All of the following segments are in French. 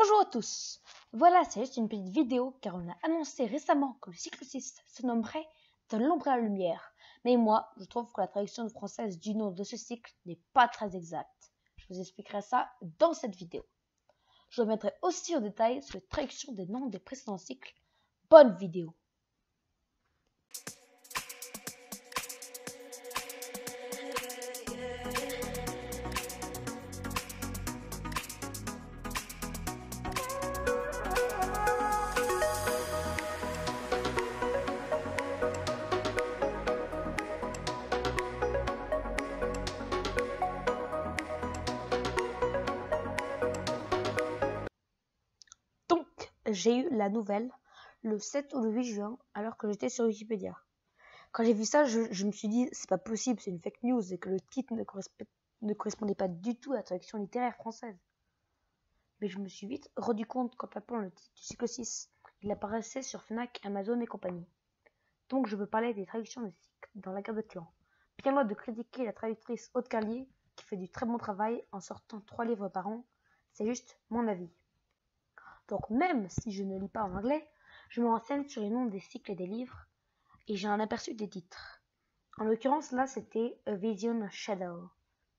Bonjour à tous. Voilà, c'est juste une petite vidéo car on a annoncé récemment que le cycle 6 se nommerait De l'ombre à la lumière. Mais moi, je trouve que la traduction française du nom de ce cycle n'est pas très exacte. Je vous expliquerai ça dans cette vidéo. Je reviendrai aussi en détail sur la traduction des noms des précédents cycles. Bonne vidéo. Donc, j'ai eu la nouvelle le 7 ou le 8 juin alors que j'étais sur Wikipédia. Quand j'ai vu ça, je me suis dit, c'est pas possible, c'est une fake news et que le titre ne correspondait pas du tout à la traduction littéraire française. Mais je me suis vite rendu compte qu'en tapant le titre du cycle 6, il apparaissait sur Fnac, Amazon et compagnie. Donc je veux parler des traductions de cycles dans la guerre de clans. Bien loin de critiquer la traductrice Aude Carlier, qui fait du très bon travail en sortant 3 livres par an, c'est juste mon avis. Donc même si je ne lis pas en anglais, je me renseigne sur les noms des cycles et des livres, et j'ai un aperçu des titres. En l'occurrence, là, c'était A Vision Shadow,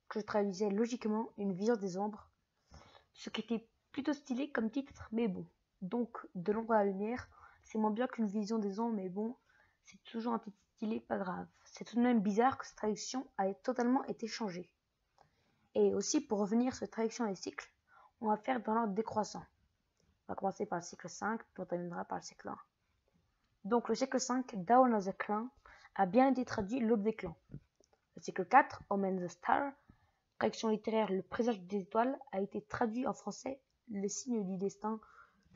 que je traduisais logiquement une vision des ombres, ce qui était plutôt stylé comme titre, mais bon. Donc, De l'ombre à la lumière, c'est moins bien qu'une vision des ombres, mais bon, c'est toujours un titre stylé, pas grave. C'est tout de même bizarre que cette traduction ait totalement été changée. Et aussi, pour revenir sur la traduction des cycles, on va faire dans l'ordre décroissant. On va commencer par le cycle 5, puis on terminera par le cycle 1. Donc le cycle 5, Dawn of the Clan, a bien été traduit L'aube des clans. Le cycle 4, Omen the Star, traduction littéraire Le présage des étoiles, a été traduit en français Le signe du destin,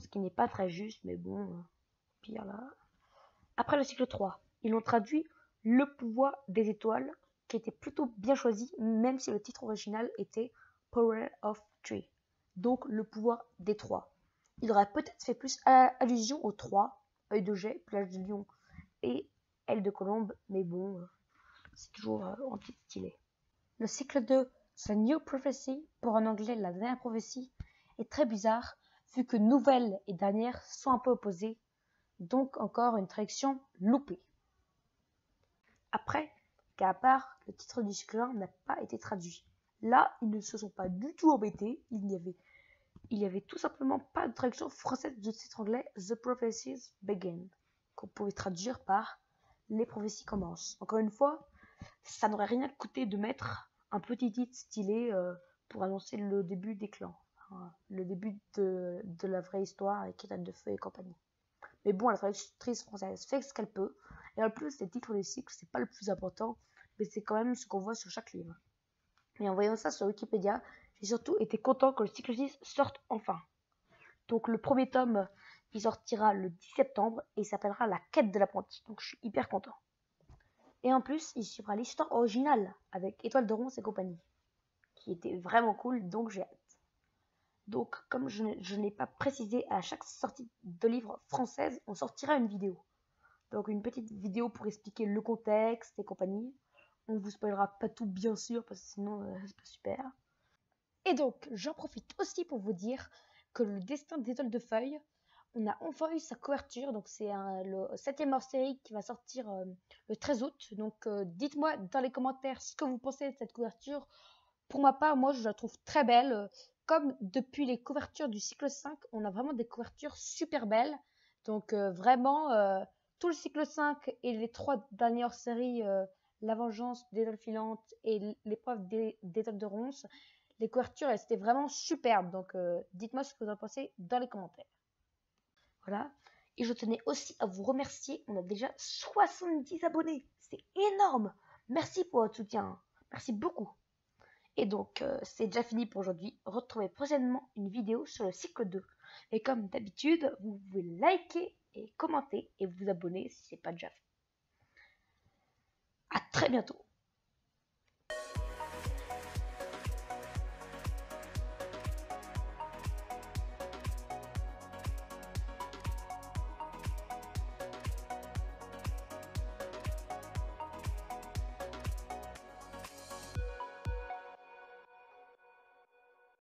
ce qui n'est pas très juste, mais bon, pire là. Après le cycle 3, ils l'ont traduit Le pouvoir des étoiles, qui était plutôt bien choisi, même si le titre original était Power of Three, donc le pouvoir des trois. Il aurait peut-être fait plus allusion aux trois, œil de jet, plage de lion et aile de colombe, mais bon, c'est toujours anti-stylé. Le cycle 2, The New Prophecy, pour en anglais la dernière prophétie, est très bizarre, vu que nouvelle et dernière sont un peu opposées, donc encore une traduction loupée. Après, cas à part, le titre du cycle 1 n'a pas été traduit. Là, ils ne se sont pas du tout embêtés, il n'y avait tout simplement pas de traduction française du titre anglais The Prophecies Begin, qu'on pouvait traduire par Les prophéties commencent. Encore une fois, ça n'aurait rien coûté de mettre un petit titre stylé pour annoncer le début des clans, le début de la vraie histoire avec Étoile de Feu et compagnie. Mais bon, la traductrice française fait ce qu'elle peut, et en plus, les titres des cycles, c'est pas le plus important, mais c'est quand même ce qu'on voit sur chaque livre. Et en voyant ça sur Wikipédia, j'ai surtout été content que le cycle 6 sorte enfin. Donc le premier tome, il sortira le 10 septembre et il s'appellera La quête de l'apprenti. Donc je suis hyper content. Et en plus, il suivra l'histoire originale avec Étoile de Ronce et compagnie, qui était vraiment cool, donc j'ai hâte. Donc comme je ne l'ai pas précisé, à chaque sortie de livre française, on sortira une vidéo. Donc une petite vidéo pour expliquer le contexte et compagnie. On vous spoilera pas tout bien sûr, parce que sinon c'est pas super. Et donc, j'en profite aussi pour vous dire que le destin d'Étoile de Feuille, on a enfin eu sa couverture. Donc, c'est le 7e hors-série qui va sortir le 13 août. Donc, dites-moi dans les commentaires ce que vous pensez de cette couverture. Pour ma part, moi, je la trouve très belle. Comme depuis les couvertures du cycle 5, on a vraiment des couvertures super belles. Donc, vraiment, tout le cycle 5 et les 3 dernières hors-séries, La Vengeance d'Étoile Filante et L'épreuve d'Étoile de Ronce, les couvertures, elles étaient vraiment superbes. Donc, dites-moi ce que vous en pensez dans les commentaires. Voilà. Et je tenais aussi à vous remercier. On a déjà 70 abonnés. C'est énorme. Merci pour votre soutien. Merci beaucoup. Et donc, c'est déjà fini pour aujourd'hui. Retrouvez prochainement une vidéo sur le cycle 2. Et comme d'habitude, vous pouvez liker et commenter et vous abonner si ce n'est pas déjà fait. À très bientôt.